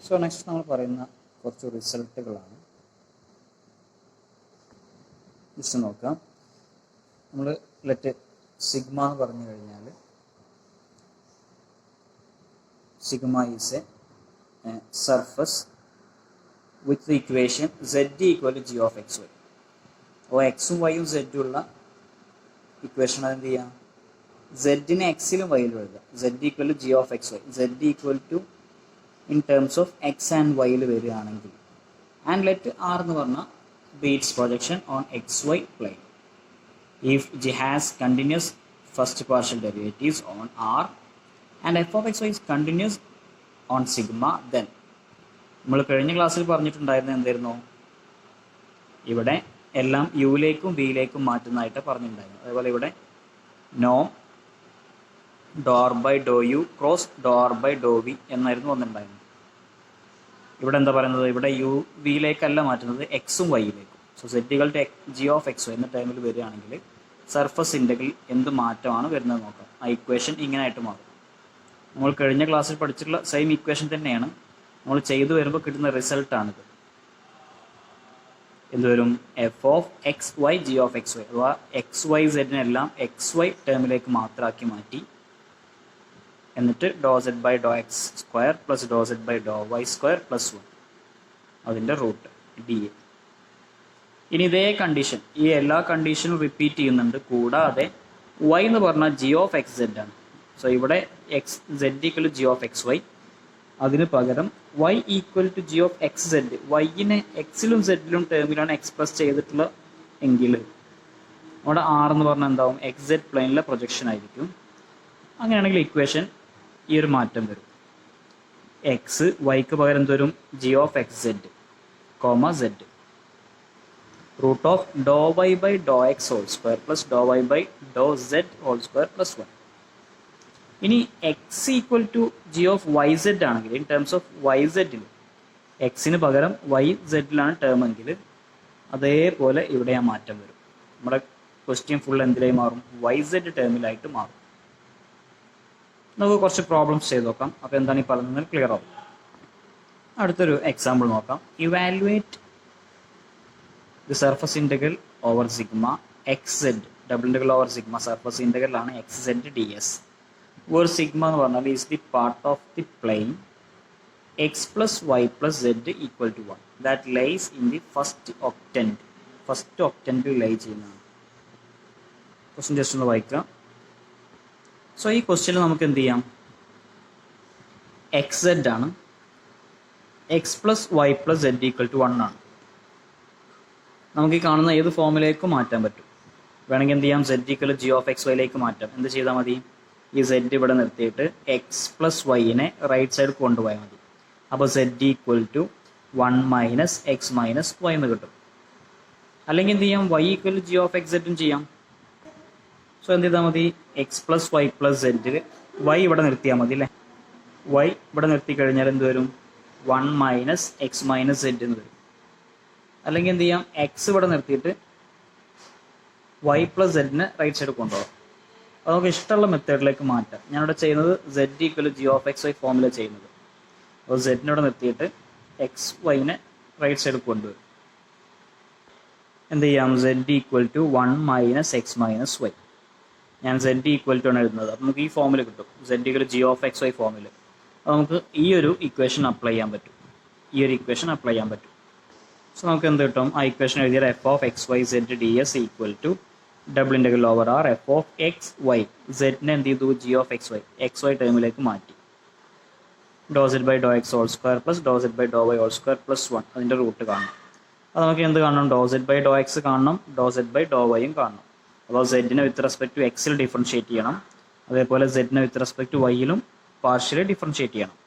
So next നമ്മൾ പറയുന്ന കുറച്ച് റിസൾട്ടുകളാണ്. ജസ്റ്റ് നോക്കാം. നമ്മൾ ലെറ്റ് സിഗ്മ എന്ന് പറഞ്ഞു കഴിഞ്ഞാൽ sigma is a surface with the equation z equal to g of X y. അപ്പോൾ എക്സും വൈയും സെഡും ഉള്ള ഇക്വേഷൻ അതെന്ത് ചെയ്യാം, സെഡിനെ എക്സിലും വൈയിലും എഴുതാം. z equal to g of X Y, z equal to in terms of X and വൈയിൽ വരികയാണെങ്കിൽ ആൻഡ് ലെറ്റ് ആർ എന്ന് പറഞ്ഞാൽ be its projection on X Y plane. If g has continuous first partial derivatives on r and f of x y is continuous on sigma, then നമ്മൾ കഴിഞ്ഞ ക്ലാസ്സിൽ പറഞ്ഞിട്ടുണ്ടായിരുന്നത് എന്തായിരുന്നു, ഇവിടെ എല്ലാം യുയിലേക്കും വിയിലേക്കും മാറ്റുന്നതായിട്ട് പറഞ്ഞിട്ടുണ്ടായിരുന്നു. അതേപോലെ ഇവിടെ no door by doe u cross door by doe v എന്നായിരുന്നു വന്നിട്ടുണ്ടായിരുന്നത്. ഇവിടെ എന്താ പറയുന്നത്, ഇവിടെ യു വിയിലേക്കല്ല മാറ്റുന്നത്, എക്സും വൈയിലേക്കും. സോ സെറ്റുകൾ ജി ഓഫ് എക്സ് എന്ന ടൈമിൽ വരികയാണെങ്കിൽ സർഫസ് ഇൻ്റഗ്രൽ എന്ത് മാറ്റമാണ് വരുന്നത് നോക്കാം. ആ ഇക്വേഷൻ ഇങ്ങനെയായിട്ട് മാറും. നമ്മൾ കഴിഞ്ഞ ക്ലാസ്സിൽ പഠിച്ചിട്ടുള്ള സെയിം ഇക്വേഷൻ തന്നെയാണ്, നമ്മൾ ചെയ്തു വരുമ്പോൾ കിട്ടുന്ന റിസൾട്ടാണിത്. എന്ത് വരും, F of X Y G of X Y, അഥവാ എക്സ് വൈ സെഡിനെല്ലാം എക്സ് വൈ ടേമിലേക്ക് മാത്രമാക്കി മാറ്റി, എന്നിട്ട് ഡോ Z by Dr X square plus Dr Z by Dr Y square plus 1 അതിൻ്റെ റൂട്ട് ഡി എ. ഇനി ഇതേ കണ്ടീഷൻ, ഈ എല്ലാ കണ്ടീഷനും റിപ്പീറ്റ് ചെയ്യുന്നുണ്ട്. കൂടാതെ വൈ എന്ന് പറഞ്ഞാൽ ജി ഓഫ് എക്സ് സെഡ് ആണ്. സോ ഇവിടെ X Z equal to G of X Y, അതിന് പകരം Y equal to G of X Z, വൈയിനെ എക്സിലും സെഡിലും ടേമിലാണ് എക്സ്പ്രസ് ചെയ്തിട്ടുള്ള എങ്കിൽ അവിടെ ആർ എന്ന് പറഞ്ഞാൽ എന്താവും, എക്സ് സെഡ് പ്ലെയിനിലെ പ്രൊജക്ഷൻ ആയിരിക്കും. അങ്ങനെയാണെങ്കിൽ ഇക്വേഷൻ ഈ ഒരു മാറ്റം വരും. എക്സ് വൈക്ക് പകരം എന്ത് വരും, g of X z comma z root of doe y by Dr x whole square plus doe y by doe z whole square plus 1. ഇനി x equal to G of y z ആണെങ്കിൽ in terms of y സെഡിൽ എക്സിന് പകരം Y സെഡിലാണ് term എങ്കിൽ അതേപോലെ ഇവിടെ ആ മാറ്റം വരും. നമ്മുടെ ക്വസ്റ്റ്യൻ ഫുൾ എന്തിലായി മാറും, വൈ സെഡ് ടേമിലായിട്ട് മാറും. നമുക്ക് കുറച്ച് പ്രോബ്ലംസ് ചെയ്ത് നോക്കാം. അപ്പോൾ എന്താണ് ഈ പറയുന്നത് ക്ലിയർ ആവും. അടുത്തൊരു എക്സാമ്പിൾ നോക്കാം. Evaluate the surface integral over sigma x z, double integral over sigma surface integral ആണ് x z d s. Where sigma എന്ന് പറഞ്ഞാൽ is the part of the plane x plus y plus z equal to 1 that lies in the first octant. First ഒക്ടൻറ്റിൽ lie ചെയ്യുന്നതാണ്. Question just ഒന്ന് വായിക്കാം. So ഈ ക്വസ്റ്റ്യനിൽ നമുക്ക് എന്ത് ചെയ്യാം, എക്സ് സെഡ് ആണ്, x plus y plus z equal to 1 ആണ്. നമുക്ക് ഈ കാണുന്ന ഏത് ഫോമിലേക്കും മാറ്റാൻ പറ്റും. വേണമെങ്കിൽ എന്ത് ചെയ്യാം, z equal g of x വൈയിലേക്ക് മാറ്റാം. എന്ത് ചെയ്താൽ മതി, ഈ സെഡ് ഇവിടെ നിർത്തിയിട്ട് എക്സ് പ്ലസ് വൈനെ റൈറ്റ് സൈഡ് കൊണ്ടുപോയാൽ മതി. അപ്പോൾ z equal to 1 minus x minus y എന്ന് കിട്ടും. അല്ലെങ്കിൽ എന്ത് ചെയ്യാം, y equal g of x സെഡും ചെയ്യാം. സോ എന്ത് ചെയ്താൽ മതി, എക്സ് പ്ലസ് വൈ പ്ലസ് സെഡിൽ വൈ ഇവിടെ നിർത്തിയാൽ മതി അല്ലേ. വൈ ഇവിടെ നിർത്തി കഴിഞ്ഞാൽ എന്ത് വരും, 1 മൈനസ് എക്സ് മൈനസ് സെഡ് എന്ന് വരും. അല്ലെങ്കിൽ എന്ത് ചെയ്യാം, എക്സ് ഇവിടെ നിർത്തിയിട്ട് വൈ പ്ലസ് സെഡിനെ റൈറ്റ് സൈഡ് കൊണ്ടുപോകാം. അപ്പോൾ നമുക്ക് ഇഷ്ടമുള്ള മെത്തേഡിലേക്ക് മാറ്റാം. ഞാനിവിടെ ചെയ്യുന്നത് z equal g of X y ഫോമിലാണ് ചെയ്യുന്നത്. അപ്പോൾ സെഡിനോടെ നിർത്തിയിട്ട് എക്സ് വൈനെ റൈറ്റ് സൈഡ് കൊണ്ടുവരും. എന്ത് ചെയ്യാം, z equal to 1 minus x minus y. ഞാൻ സെഡ് ഈക്വൽ ടു ആണ് എഴുതുന്നത്. അപ്പോൾ നമുക്ക് ഈ ഫോമിൽ കിട്ടും, z equal g of X y ഫോമിൽ. അപ്പോൾ നമുക്ക് ഈ ഒരു ഇക്വേഷൻ അപ്ലൈ ചെയ്യാൻ പറ്റും. സോ നമുക്ക് എന്ത് കിട്ടും, ആ ഇക്വേഷൻ എഴുതിയാൽ f of X y z d s equal to double integral over r f of X y. സെഡിനെ എന്ത് ചെയ്തു, ജി ഓഫ് എക്സ് വൈ ടേമിലേക്ക് മാറ്റി. Doh Z by Dr x whole square plus Dr Z by Dr y whole square plus 1 അതിൻ്റെ root കാണണം. അത് നമുക്ക് എന്ത് കാണണം, ഡോ സെഡ് ബൈ ഡോ എക്സ് കാണണം, ഡോ സെഡ് ബൈ ഡോ വൈയും കാണണം. അപ്പോൾ സെഡിനെ വിത്ത് റെസ്പെക്ട് ടു എക്സിൽ ഡിഫറൻഷിയേറ്റ് ചെയ്യണം. അതേപോലെ സെഡിനെ വിത്ത് റെസ്പെക്ട് ടു വൈയിലും പാർഷ്യലി ഡിഫറൻഷിയേറ്റ് ചെയ്യണം.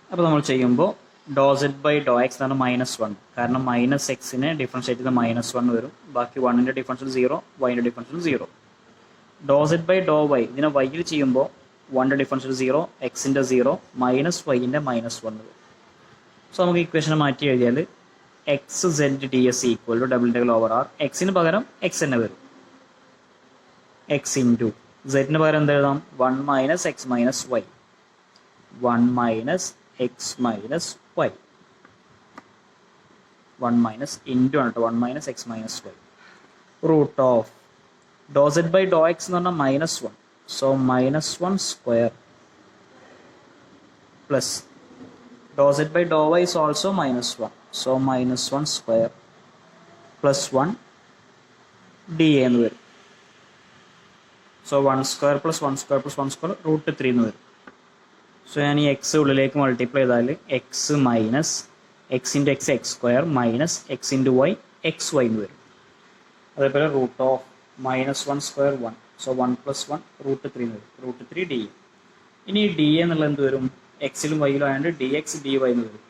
അപ്പോൾ നമ്മൾ ചെയ്യുമ്പോൾ doh Z by Dr x ആണ് -1, കാരണം മൈനസ് എക്സിനെ ഡിഫറൻഷിയേറ്റ് ചെയ്ത് -1 വരും. ബാക്കി 1ൻ്റെ ഡിഫറൻഷ്യൽ 0, വൈൻ്റെ differential 0. Doh Z by Dr y ഇതിനെ വൈയിൽ ചെയ്യുമ്പോൾ 1ൻ്റെ ഡിഫറൻഷ്യൽ 0, എക്സിൻ്റെ 0, മൈനസ് വൈൻ്റെ -1 വരും. സോ നമുക്ക് ഇക്വേഷനെ മാറ്റി എഴുതിയാൽ x z d s equal to double integral over r, എക്സിന് പകരം എക്സ് തന്നെ വരും, എക്സ് ഇൻറ്റു സെഡിന് പകരം എന്ത് എഴുതാം, 1 minus x minus y, 1 minus x minus y 1 minus into ആണ് കേട്ടോ 1 minus x minus y root of Dr Z by Dr x എന്ന് പറഞ്ഞാൽ minus 1 so minus 1 square plus Dr Z by Dr y is also minus 1 so minus 1 square plus 1 d എന്ന് വരും. So 1 square plus 1 square plus 1 square root 3 എന്ന് വരും. So ഞാൻ ഈ X ഉള്ളിലേക്ക് multiply ചെയ്താൽ x minus x into x x square minus x into y x y എന്ന് വരും. അതേപോലെ root of minus 1 square 1 so 1 plus 1 root 3 എന്ന് വരും. Root 3 d a. ഇനി ഡി എ എന്നുള്ളത് എന്ത് വരും? എക്സിലും വൈയിലും ആയതുകൊണ്ട് ഡി എക്സ് ഡി വൈ എന്ന് വരും.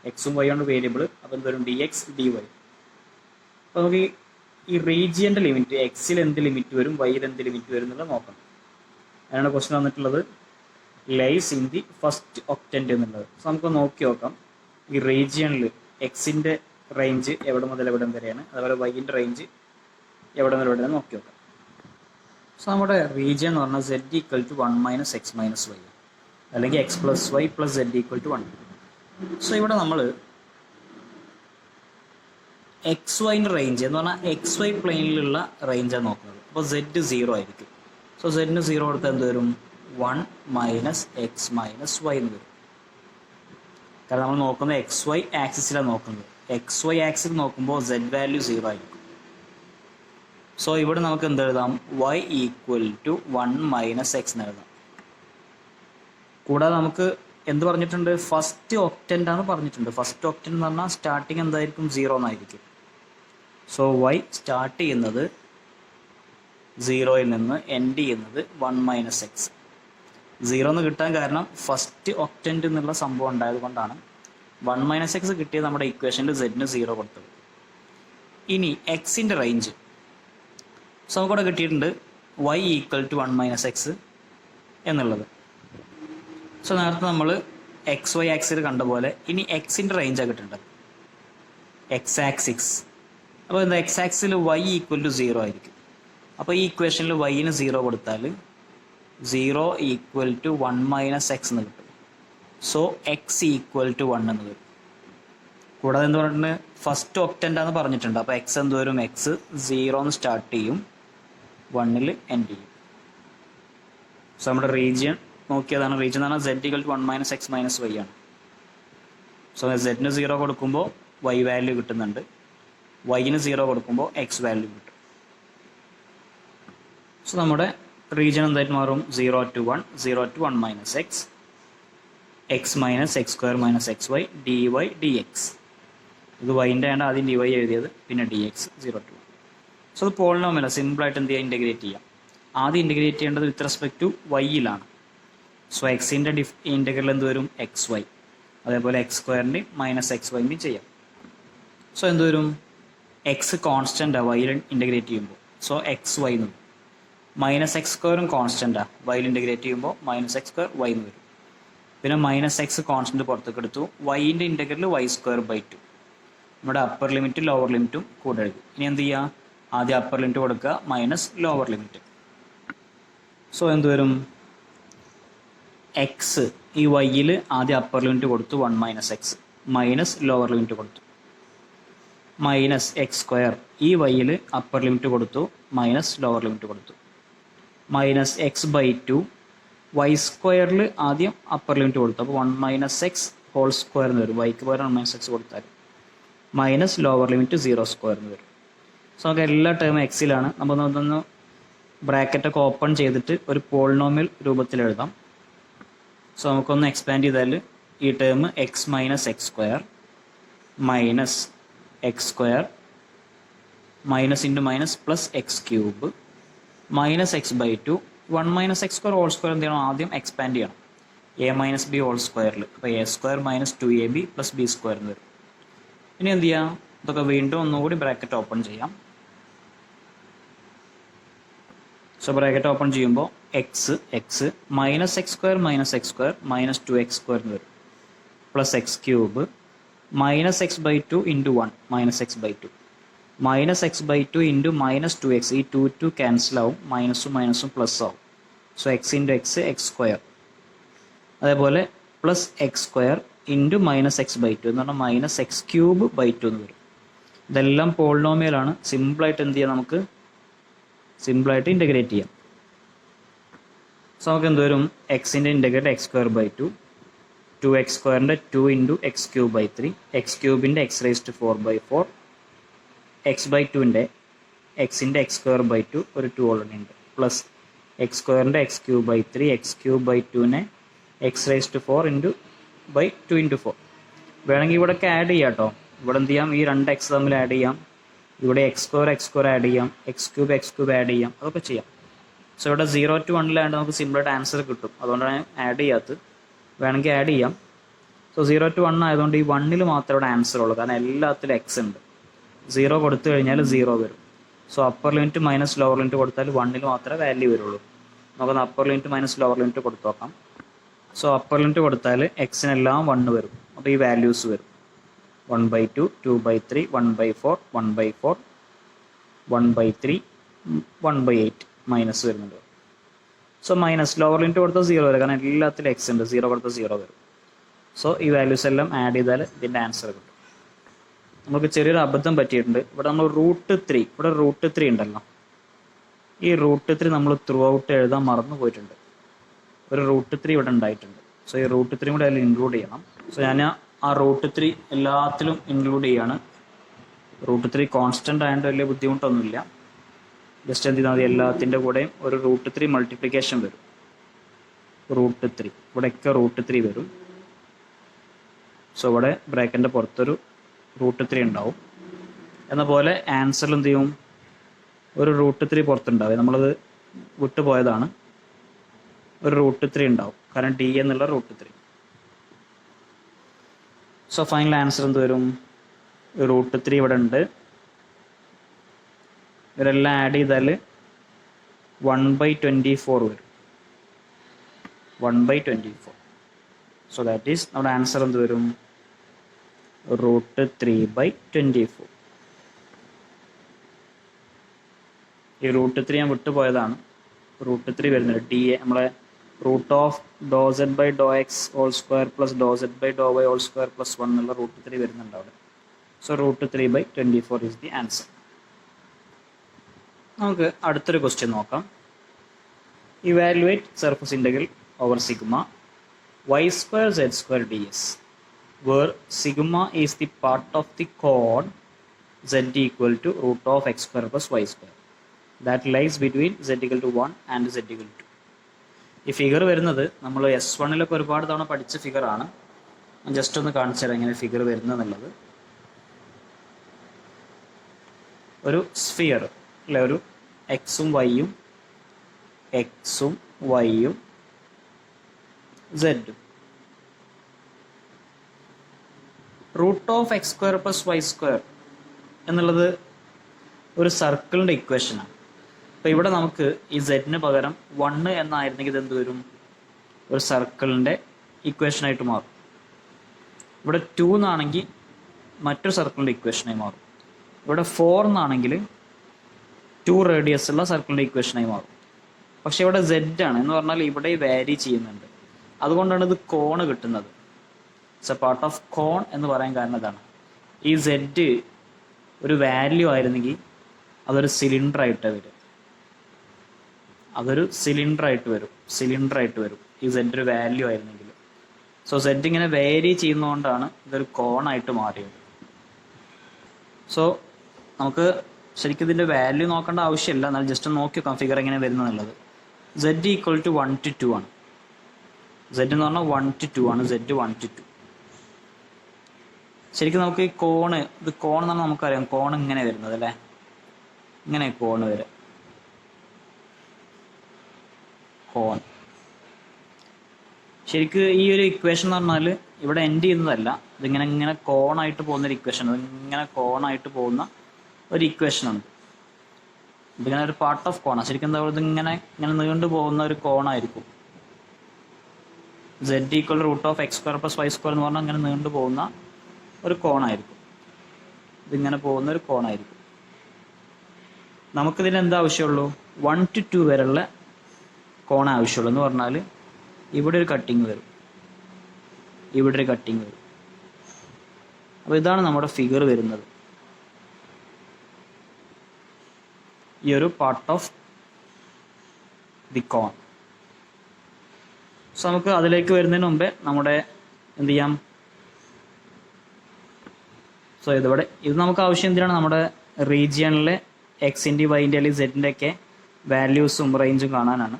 എക്സും വൈ ആണ് വേരിയബിൾ, അപ്പോൾ എന്ത് വരും? D x d y. അപ്പോൾ നമുക്ക് ഈ റീജിയൻ്റെ ലിമിറ്റ് എക്സിൽ എന്ത് ലിമിറ്റ് വരും, വൈയിൽ എന്ത് ലിമിറ്റ് വരും എന്നുള്ളത് നോക്കണം. അതിനാണ് ക്വസ്റ്റ്യൻ വന്നിട്ടുള്ളത് lies in the first octant എന്നുള്ളത്. സോ നമുക്ക് നോക്കി നോക്കാം ഈ റീജിയണിൽ എക്സിൻ്റെ റേഞ്ച് എവിടെ മുതൽ എവിടെ വരെയാണ്, അതുപോലെ വൈൻ്റെ റേഞ്ച് എവിടെ മുതൽ എവിടെ നോക്കി നോക്കാം. സോ നമ്മുടെ റീജിയൻ എന്ന് പറഞ്ഞാൽ z equal to 1 minus x minus y അല്ലെങ്കിൽ x plus y plus z equal to 1. So ഇവിടെ നമ്മൾ എക്സ് വൈൻ്റെ റേഞ്ച് എന്ന് പറഞ്ഞാൽ എക്സ് വൈ പ്ലെയിനിലുള്ള റേഞ്ചാണ് നോക്കുന്നത്. അപ്പോൾ സെഡ് 0 ആയിരിക്കും. സോ സെഡിന് 0 കൊടുത്താൽ എന്ത് വരും? 1 മൈനസ് എക്സ് മൈനസ് വൈ എന്ന് വരും. കാരണം നമ്മൾ നോക്കുന്നത് എക്സ് വൈ ആക്സിസിലാണ് നോക്കുന്നത്. എക്സ് വൈ ആക്സിൽ നോക്കുമ്പോൾ സെഡ് വാല്യൂ 0 ആയിരിക്കും. സോ ഇവിടെ നമുക്ക് എന്ത് എഴുതാം? Y equal to 1 minus x എന്ന് എഴുതാം. കൂടാതെ നമുക്ക് എന്ത് പറഞ്ഞിട്ടുണ്ട്? ഫസ്റ്റ് ഒക്ടൻ്റ് ആണ് പറഞ്ഞിട്ടുണ്ട്. ഫസ്റ്റ് ഒക്ടൻ്റ് എന്ന് പറഞ്ഞാൽ സ്റ്റാർട്ടിങ് എന്തായിരിക്കും? 0 എന്നായിരിക്കും. സോ വൈ സ്റ്റാർട്ട് ചെയ്യുന്നത് 0യിൽ നിന്ന് എൻഡ് ചെയ്യുന്നത് 1 മൈനസ് എക്സ്. 0 എന്ന് കിട്ടാൻ കാരണം ഫസ്റ്റ് ഒക്ടൻ്റ് എന്നുള്ള സംഭവം ഉണ്ടായത് കൊണ്ടാണ് 1 മൈനസ് എക്സ് കിട്ടിയത് നമ്മുടെ ഇക്വേഷനിൽ സെഡിന് 0 കൊടുത്തത്. ഇനി എക്സിൻ്റെ റേഞ്ച് സോ നമുക്കിവിടെ കിട്ടിയിട്ടുണ്ട് y equal to 1 minus x എന്നുള്ളത്. സോ നേരത്തെ നമ്മൾ എക്സ് വൈ ആക്സിൽ കണ്ട പോലെ ഇനി എക്സിൻ്റെ റേഞ്ചാണ് കിട്ടേണ്ടത്. X axis. അപ്പോൾ എന്താ? എക്സ് ആക്സിൽ വൈ ഈക്വൽ ടു 0 ആയിരിക്കും. അപ്പോൾ ഈ ഇക്വേഷനിൽ വൈന് 0 കൊടുത്താൽ 0 ഈക്വൽ ടു 1 മൈനസ് എക്സ് എന്ന് കിട്ടും. സോ എക്സ് ഈക്വൽ ടു 1 എന്ന് വരും. കൂടാതെ എന്ത് പറഞ്ഞിട്ടുണ്ട്? ഫസ്റ്റ് ഒക്ടൻ്റാന്ന് പറഞ്ഞിട്ടുണ്ട്. അപ്പോൾ എക്സ് എന്ത് വരും? എക്സ് 0 എന്ന് സ്റ്റാർട്ട് ചെയ്യും, 1ൽ എൻഡ് ചെയ്യും. സോ നമ്മുടെ റീജിയൻ നോക്കിയതാണ്. റീജിയൻ എന്ന് പറഞ്ഞാൽ z equal to 1 minus x minus y ആണ്. സോ സെഡിന് 0 കൊടുക്കുമ്പോൾ വൈ വാല്യൂ കിട്ടുന്നുണ്ട്, വൈന് 0 കൊടുക്കുമ്പോൾ എക്സ് വാല്യൂ കിട്ടും. സോ നമ്മുടെ റീജിയൻ എന്തായിട്ട് മാറും? 0 to 1, 0 to 1 minus x, x minus x square minus x y d y d x. ഇത് വൈൻ്റെ ആണ് ആദ്യം ഡി വൈ എഴുതിയത്, പിന്നെ ഡി എക്സ് 0 to 1. സോ അത് പോളിനോമിയൽ സിമ്പിളായിട്ട് എന്ത് ചെയ്യുക? ഇൻറ്റഗ്രേറ്റ് ചെയ്യാം. ആദ്യം ഇൻറ്റഗ്രേറ്റ് ചെയ്യേണ്ടത് വിത്ത് റെസ്പെക്ട് ടു വൈയിലാണ്. സോ എക്സിൻ്റെ ഇൻറ്റഗ്രൽ എന്ത് വരും? X y. അതേപോലെ എക്സ് സ്ക്വയറിൻ്റെയും മൈനസ് എക്സ് വൈൻ്റെയും ചെയ്യാം. സോ എന്ത് വരും? എക്സ് കോൺസ്റ്റൻ്റാണ് വൈയിൽ ഇൻറ്റഗ്രേറ്റ് ചെയ്യുമ്പോൾ. സോ എക്സ് വൈ എന്ന് വരും. മൈനസ് എക്സ് സ്ക്വയറും കോൺസ്റ്റൻ്റാണ് വൈയിൽ ഇൻറ്റഗ്രേറ്റ് ചെയ്യുമ്പോൾ മൈനസ് എക്സ് സ്ക്വയർ വൈ എന്ന് വരും. പിന്നെ മൈനസ് എക്സ് കോൺസ്റ്റൻറ്റ് പുറത്തേക്ക് എടുത്തു. വൈൻ്റെ ഇൻറ്റഗ്രൽ വൈ സ്ക്വയർ ബൈ 2. നമ്മുടെ അപ്പർ ലിമിറ്റും ലോവർ ലിമിറ്റും കൂടെ എഴുതി. ഇനി എന്ത് ചെയ്യുക? ആദ്യം അപ്പർ ലിമിറ്റ് കൊടുക്കുക, മൈനസ് ലോവർ ലിമിറ്റ്. സോ എന്ത് വരും? എക്സ് ഈ വൈയിൽ ആദ്യം അപ്പർ ലിമിറ്റ് കൊടുത്തു 1 minus x, minus lower limit കൊടുത്തു, മൈനസ് എക്സ് സ്ക്വയർ ഈ വൈയിൽ അപ്പർ ലിമിറ്റ് കൊടുത്തു, മൈനസ് ലോവർ ലിമിറ്റ് കൊടുത്തു, മൈനസ് എക്സ് ബൈ 2. വൈ സ്ക്വയറിൽ ആദ്യം അപ്പർ ലിമിറ്റ് കൊടുത്തു, അപ്പോൾ 1 മൈനസ് എക്സ് ഹോൾ സ്ക്വയർ എന്ന് വരും. വൈക്ക് പകരം 1 മൈനസ് എക്സ് കൊടുത്താൽ മൈനസ് ലോവർ ലിമിറ്റ് 0 സ്ക്വയർ എന്ന് വരും. സോ നമുക്ക് എല്ലാ ടേമും എക്സിലാണ്. നമുക്കൊന്ന് ബ്രാക്കറ്റൊക്കെ ഓപ്പൺ ചെയ്തിട്ട് ഒരു പോളിനോമിയൽ രൂപത്തിൽ എഴുതാം. സോ നമുക്കൊന്ന് എക്സ്പാൻഡ് ചെയ്താൽ ഈ term x minus x square minus x square minus into minus plus x cube minus x by 2. 1 minus x square whole square എന്ത് ചെയ്യണം? ആദ്യം എക്സ്പാൻഡ് ചെയ്യണം എ മൈനസ് ബി ഹോൾ സ്ക്വയറിൽ. അപ്പോൾ a square minus 2ab plus b square എന്ന് വരും. ഇനി എന്ത് ചെയ്യാം? ഇതൊക്കെ വീണ്ടും ഒന്നുകൂടി ബ്രാക്കറ്റ് ഓപ്പൺ ചെയ്യാം. സോ ബ്രാക്കറ്റ് ഓപ്പൺ ചെയ്യുമ്പോൾ x minus x square minus x square minus 2x square എന്ന് വരും, plus x cube minus x by 2 into 1 minus x by 2 minus x by 2 into minus 2x. ഈ 2 cancel ആവും, മൈനസും മൈനസും plus ആവും. So x into x x square. അതേപോലെ plus x square into -x/2 എന്ന് പറഞ്ഞാൽ -x³/2 എന്ന് വരും. ഇതെല്ലാം പോളിനോമിയലാണ്. സിമ്പിളായിട്ട് എന്ത് ചെയ്യാം, നമുക്ക് സിമ്പിളായിട്ട് ഇൻ്റഗ്രേറ്റ് ചെയ്യാം. സോ നമുക്ക് എന്ത് വരും, എക്സിൻ്റെ integrate x²/2, 2x² 2 into x³/3, x³ x⁴/4, x/2 എക്സിൻ്റെ x²/2 ഒരു 2 ഓൾറെഡി ഉണ്ട്, plus x² x³/3, x³/2 x⁴ into 2 into 4. വേണമെങ്കിൽ ഇവിടെയൊക്കെ ആഡ് ചെയ്യാം കേട്ടോ. ഇവിടെ എന്ത് ചെയ്യാം, ഈ 2x തമ്മിൽ ആഡ് ചെയ്യാം, ഇവിടെ x² ആഡ് ചെയ്യാം, x³ ആഡ് ചെയ്യാം, അതൊക്കെ ചെയ്യാം. സോ ഇവിടെ 0 to 1 നമുക്ക് സിമ്പിളായിട്ട് ആൻസർ കിട്ടും. അതുകൊണ്ടാണ് ആഡ് ചെയ്യാത്തത്. വേണമെങ്കിൽ ആഡ് ചെയ്യാം. സോ 0 to 1 ആയതുകൊണ്ട് ഈ 1 മാത്രമേ ഇവിടെ ആൻസർ ഉള്ളൂ, കാരണം എല്ലാത്തിലും x ഉണ്ട്. 0 കൊടുത്തു കഴിഞ്ഞാൽ 0 വരും. So upper limit minus lower limit കൊടുത്താൽ 1 മാത്രമേ വാല്യൂ വരുള്ളൂ. നമുക്കൊന്ന് upper limit minus lower limit കൊടുത്തു നോക്കാം. സോ അപ്പർ ലിമിറ്റ് കൊടുത്താൽ എക്സിനെല്ലാം 1 വരും. അപ്പോൾ ഈ വാല്യൂസ് വരും 1/2, 2/3, 1/4, 1/4, 1/3, 1/8 മൈനസ് വരുന്നുണ്ട്. സോ മൈനസ് ലോവർ ലിമിറ്റ് കൊടുത്താൽ 0 വരും, കാരണം എല്ലാത്തിലും x ഉണ്ട്. 0 കൊടുത്താൽ 0 വരും. സോ ഈ വാല്യൂസ് എല്ലാം ആഡ് ചെയ്താൽ ഇതിൻ്റെ ആൻസർ കിട്ടും. നമുക്ക് ചെറിയൊരു അബദ്ധം പറ്റിയിട്ടുണ്ട്. ഇവിടെ നമ്മൾ √3, ഇവിടെ √3 ഉണ്ടല്ലോ, ഈ √3 നമ്മൾ ത്രൂ ഔട്ട് എഴുതാൻ മറന്നു പോയിട്ടുണ്ട്. ഒരു √3 ഇവിടെ ഉണ്ടായിട്ടുണ്ട്. സോ ഈ √3 കൂടെ അതിൽ ഇൻക്ലൂഡ് ചെയ്യണം. സോ ഞാൻ ആ √3 എല്ലാത്തിലും ഇൻക്ലൂഡ് ചെയ്യാണ്. √3 കോൺസ്റ്റൻ്റ് ആയതുകൊണ്ട് വലിയ ബുദ്ധിമുട്ടൊന്നുമില്ല. ജസ്റ്റ് എന്ത് ചെയ്താൽ മതി, എല്ലാത്തിൻ്റെ കൂടെയും ഒരു √3 മൾട്ടിപ്ലിക്കേഷൻ വരും. √3 ഇവിടെയൊക്കെ √3 വരും. സോ ഇവിടെ ബ്രാക്കറ്റിൻ്റെ പുറത്തൊരു √3 ഉണ്ടാവും. എന്ന പോലെ ആൻസറിൽ എന്ത് ചെയ്യും, ഒരു √3 പുറത്തുണ്ടാവും. നമ്മളത് വിട്ടുപോയതാണ്. ഒരു √3 ഉണ്ടാവും, കാരണം d എന്നുള്ള √3. സോ ഫൈനൽ ആൻസർ എന്ത് വരും, √3 ഇവിടെ ഉണ്ട്. ഇവരെല്ലാം ആഡ് ചെയ്താൽ 1/24 വരും. 1/24. സോ ദാറ്റ് ഈസ് നമ്മുടെ ആൻസർ എന്ത് വരും, √3/24. ഈ √3 ഞാൻ വിട്ടുപോയതാണ്. √3 വരുന്നുണ്ട്. d നമ്മളെ √(∂z/∂x² + ∂z/∂y² + 1 എന്നുള്ള √3 വരുന്നുണ്ട് അവിടെ. So √3/24 is the answer. നമുക്ക് അടുത്തൊരു ക്വസ്റ്റ്യൻ നോക്കാം. Evaluate surface integral over sigma y² z² ds where sigma is the part of the chord z equal to √(x² + y² that lies between z equal to 1 and z equal to 2. ഈ figure വരുന്നത് നമ്മൾ S1 ഒരുപാട് തവണ പഠിച്ച ഫിഗറാണ്. Just ഒന്ന് കാണിച്ചു തരാം എങ്ങനെ ഫിഗർ വരുന്നതെന്നുള്ളത്. ഒരു സ്ഫിയർ അല്ലെ, ഒരു എക്സും വൈയും സെഡും √(x² + y² എന്നുള്ളത് ഒരു സർക്കിളിൻ്റെ ഇക്വേഷനാണ്. അപ്പോൾ ഇവിടെ നമുക്ക് ഈ സെഡിന് പകരം 1 എന്നായിരുന്നെങ്കിൽ ഇതെന്ത് വരും, ഒരു സർക്കിളിൻ്റെ ഇക്വേഷനായിട്ട് മാറും. ഇവിടെ 2 എന്നാണെങ്കിൽ മറ്റൊരു സർക്കിളിൻ്റെ ഇക്വേഷനായി മാറും. ഇവിടെ 4 എന്നാണെങ്കിൽ 2 റേഡിയസ് ഉള്ള സർക്കിളിൻ്റെ ഇക്വേഷനായി മാറും. പക്ഷേ ഇവിടെ z ആണ് എന്ന് പറഞ്ഞാൽ ഇവിടെ വാരി ചെയ്യുന്നുണ്ട്. അതുകൊണ്ടാണ് ഇത് കോണ് കിട്ടുന്നത്. ഇറ്റ്സ് എ പാർട്ട് ഓഫ് കോൺ എന്ന് പറയാൻ കാരണം ഇതാണ്. ഈ z ഒരു വാല്യൂ ആയിരുന്നെങ്കിൽ അതൊരു സിലിണ്ടർ ആയിട്ട് വരും. ഈ z ഒരു വാല്യൂ ആയിരുന്നെങ്കിൽ. സോ z ഇങ്ങനെ വേരി ചെയ്യുന്നതുകൊണ്ടാണ് ഇതൊരു കോണായിട്ട് മാറിയത്. സോ നമുക്ക് ശരിക്കും ഇതിൻ്റെ വാല്യൂ നോക്കേണ്ട ആവശ്യമില്ല, എന്നാൽ ജസ്റ്റ് നോക്കി നോക്കാം ഫിഗർ എങ്ങനെ വരുന്നതെന്നുള്ളത്. z ഈക്വൽ ടു 1 to 2 ആണ്. z എന്ന് പറഞ്ഞാൽ 1 to 2 ആണ്. z 1 to 2. ശരിക്കും നമുക്ക് ഈ കോണ്, ഇത് കോൺ എന്ന് പറഞ്ഞാൽ നമുക്കറിയാം കോൺ ഇങ്ങനെ വരുന്നത് അല്ലേ, ഇങ്ങനെ കോണ് വരും. കോൺ ശരിക്കും ഈ ഒരു ഇക്വേഷൻ എന്ന് പറഞ്ഞാൽ ഇവിടെ എൻഡ് ചെയ്യുന്നതല്ല, ഇതിങ്ങനെ ഇങ്ങനെ കോണായിട്ട് പോകുന്നൊരു ഇക്വേഷൻ, ഇങ്ങനെ കോണായിട്ട് പോകുന്ന ഒരു ഇക്വേഷനാണ്. ഇതിങ്ങനെ ഒരു പാർട്ട് ഓഫ് കോണാണ്. ശരിക്കും എന്താ പറയുക, ഇങ്ങനെ നീണ്ടു പോകുന്ന ഒരു കോണായിരിക്കും. z ഈക്വൽ √(x² + y² എന്ന് പറഞ്ഞാൽ ഇങ്ങനെ നീണ്ടു പോകുന്ന ഒരു കോണായിരിക്കും. ഇതിങ്ങനെ പോകുന്ന ഒരു കോണായിരിക്കും. നമുക്കിതിന് എന്താ ആവശ്യമുള്ളൂ, 1 to 2 വരെയുള്ള കോൺ ആവശ്യമുള്ളൂ. എന്ന് പറഞ്ഞാൽ ഇവിടെ ഒരു കട്ടിങ് വരും, ഇവിടെ ഒരു കട്ടിങ് വരും. അപ്പോൾ ഇതാണ് നമ്മുടെ ഫിഗർ വരുന്നത്. ഈ ഒരു part of the cone. So നമുക്ക് അതിലേക്ക് വരുന്നതിന് മുമ്പേ നമ്മുടെ എന്ത് ചെയ്യാം, സോ ഇത് നമുക്ക് ആവശ്യം എന്തിനാണ്, നമ്മുടെ റീജിയണിലെ എക്സിൻ്റെ വൈൻ്റെ അല്ലെങ്കിൽ സെഡിൻ്റെ ഒക്കെ വാല്യൂസും റേഞ്ചും കാണാനാണ്.